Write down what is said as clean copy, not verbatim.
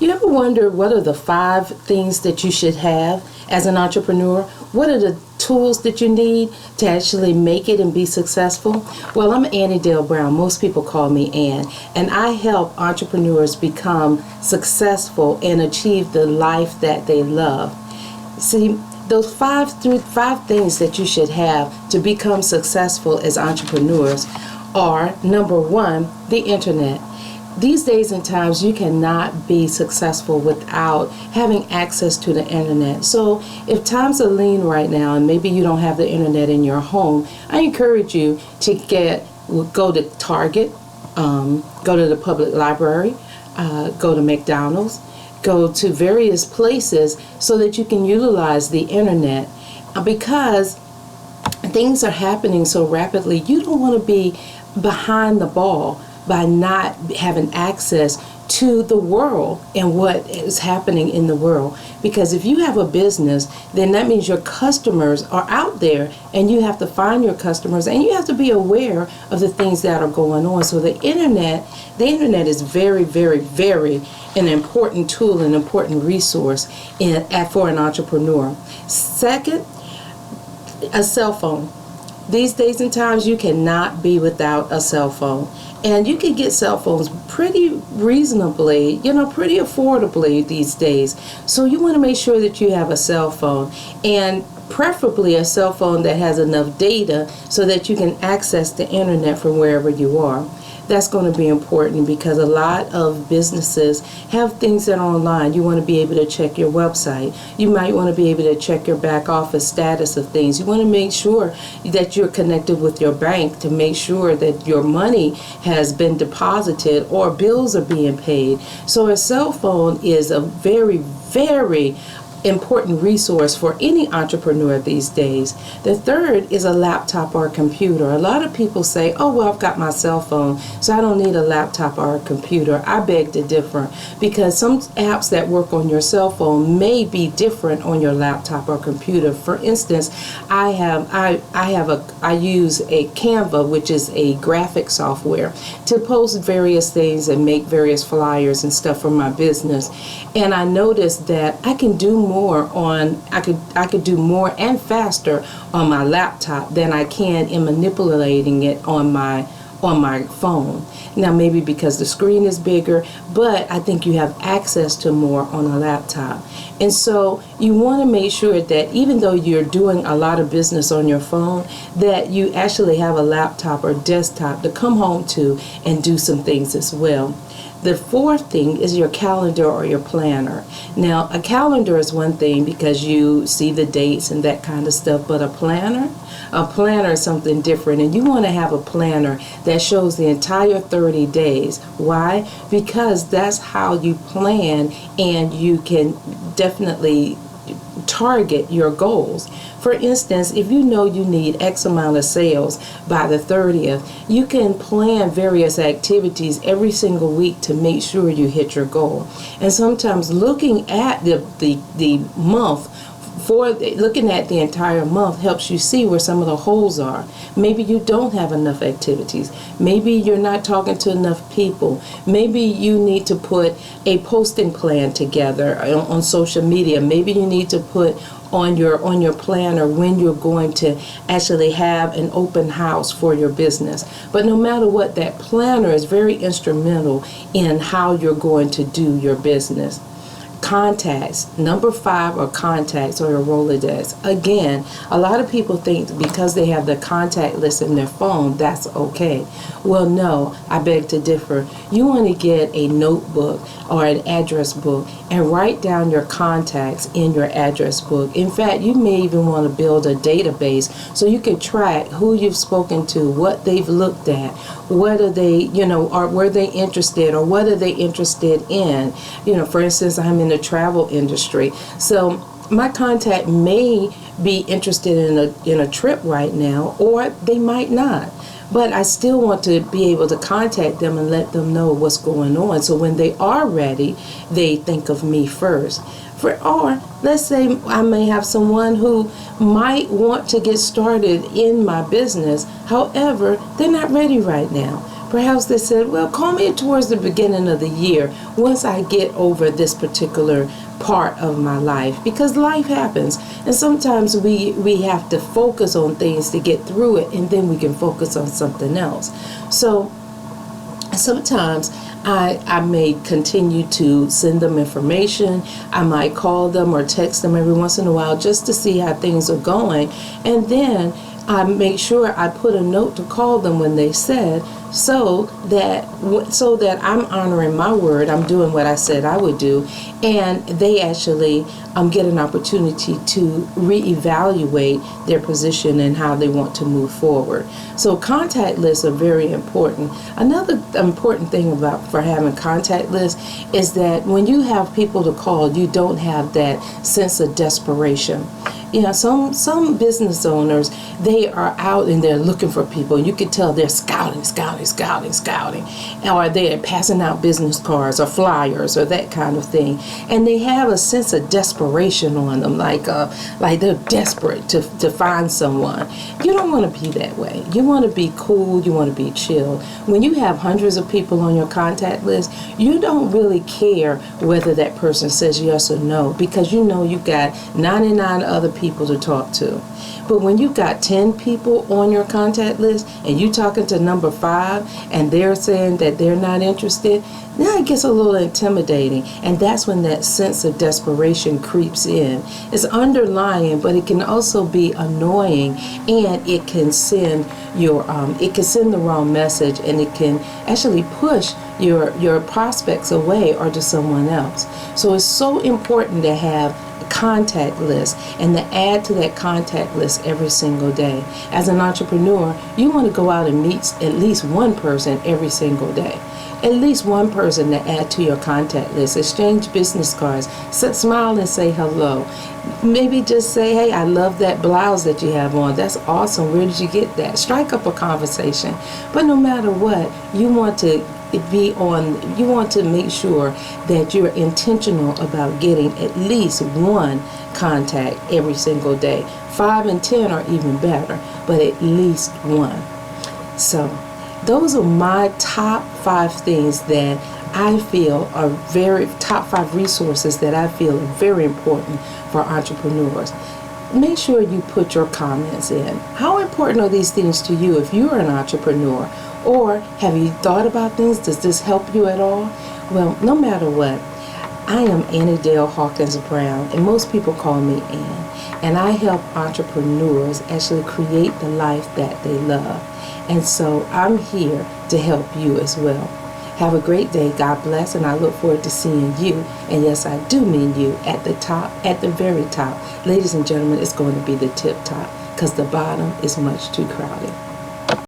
You ever wonder what are the 5 things that you should have as an entrepreneur? What are the tools that you need to actually make it and be successful? Well, I'm Annie Dale Brown. Most people call me Ann, and I help entrepreneurs become successful and achieve the life that they love. See, those five things that you should have to become successful as entrepreneurs are, number one, the internet. These days and times, you cannot be successful without having access to the internet. So if times are lean right now and maybe you don't have the internet in your home, I encourage you to go to Target, go to the public library, go to McDonald's, go to various places so that you can utilize the internet, because things are happening so rapidly. You don't want to be behind the ball by not having access to the world and what is happening in the world. Because if you have a business, then that means your customers are out there, and you have to find your customers, and you have to be aware of the things that are going on. So the internet is very, very, very an important tool, an important resource for an entrepreneur. Second, a cell phone. These days and times, you cannot be without a cell phone. And you can get cell phones pretty reasonably, pretty affordably these days. So you want to make sure that you have a cell phone, and preferably a cell phone that has enough data so that you can access the internet from wherever you are. That's going to be important because a lot of businesses have things that are online. You want to be able to check your website. You might want to be able to check your back office status of things. You want to make sure that you're connected with your bank to make sure that your money has been deposited or bills are being paid. So a cell phone is a very, very important resource for any entrepreneur these days. The third is a laptop or a computer. A lot of people say, oh, well, I've got my cell phone, so I don't need a laptop or a computer. I beg to differ, because some apps that work on your cell phone may be different on your laptop or computer. For instance, I use a Canva, which is a graphic software, to post various things and make various flyers and stuff for my business. And I noticed that I can do I could do more and faster on my laptop than I can in manipulating it on my phone. Now, maybe because the screen is bigger, but I think you have access to more on a laptop. And so you want to make sure that even though you're doing a lot of business on your phone, that you actually have a laptop or desktop to come home to and do some things as well. The fourth thing is your calendar or your planner. Now, a calendar is one thing because you see the dates and that kind of stuff, but a planner is something different, and you want to have a planner that shows the entire 30 days. Why? Because that's how you plan, and you can definitely target your goals. For instance, if you know you need X amount of sales by the 30th, you can plan various activities every single week to make sure you hit your goal. And sometimes looking at the month, looking at the entire month helps you see where some of the holes are. Maybe you don't have enough activities. Maybe you're not talking to enough people. Maybe you need to put a posting plan together on social media. Maybe you need to put on your planner when you're going to actually have an open house for your business. But no matter what, that planner is very instrumental in how you're going to do your business. Contacts. Number 5 are contacts or a Rolodex. Again, a lot of people think because they have the contact list in their phone, that's okay. Well, no, I beg to differ. You want to get a notebook or an address book and write down your contacts in your address book. In fact, you may even want to build a database so you can track who you've spoken to, what they've looked at, whether they, or were they interested, or what are they interested in. For instance, I'm in the travel industry, so my contact may be interested in a trip right now, or they might not. But I still want to be able to contact them and let them know what's going on. So when they are ready, they think of me first. Or let's say I may have someone who might want to get started in my business. However, they're not ready right now. Perhaps they said, well, call me towards the beginning of the year once I get over this particular part of my life, because life happens, and sometimes we have to focus on things to get through it, and then we can focus on something else. So sometimes I may continue to send them information. I might call them or text them every once in a while just to see how things are going, and then I make sure I put a note to call them when they said, so that I'm honoring my word. I'm doing what I said I would do, and they actually get an opportunity to reevaluate their position and how they want to move forward. So contact lists are very important. Another important thing for having contact lists is that when you have people to call, you don't have that sense of desperation. You know, some business owners, they are out and they're looking for people. You can tell they're scouting, or they're passing out business cards or flyers or that kind of thing. And they have a sense of desperation on them, like they're desperate to find someone. You don't want to be that way. You want to be cool. You want to be chill. When you have hundreds of people on your contact list, you don't really care whether that person says yes or no, because you know you've got 99 other people to talk to. But when you've got 10 people on your contact list and you talking to number 5 and they're saying that they're not interested, now it gets a little intimidating, and that's when that sense of desperation creeps in. It's underlying, but it can also be annoying, and it can send the wrong message, and it can actually push your prospects away or to someone else. So it's so important to have contact list and to add to that contact list every single day. As an entrepreneur, you want to go out and meet at least one person every single day. At least one person to add to your contact list. Exchange business cards. Smile and say hello. Maybe just say, hey, I love that blouse that you have on. That's awesome. Where did you get that? Strike up a conversation. But no matter what, you want to make sure that you're intentional about getting at least one contact every single day. 5 and 10 are even better, but at least one. So those are my top 5 things that I feel are top 5 resources that I feel are very important for entrepreneurs. Make sure you put your comments in. How important are these things to you if you're an entrepreneur? Or have you thought about things? Does this help you at all? Well, no matter what, I am Annie Dale Hawkins Brown, and most people call me Ann. And I help entrepreneurs actually create the life that they love. And so I'm here to help you as well. Have a great day. God bless, and I look forward to seeing you. And yes, I do mean you at the top, at the very top. Ladies and gentlemen, it's going to be the tip top, because the bottom is much too crowded.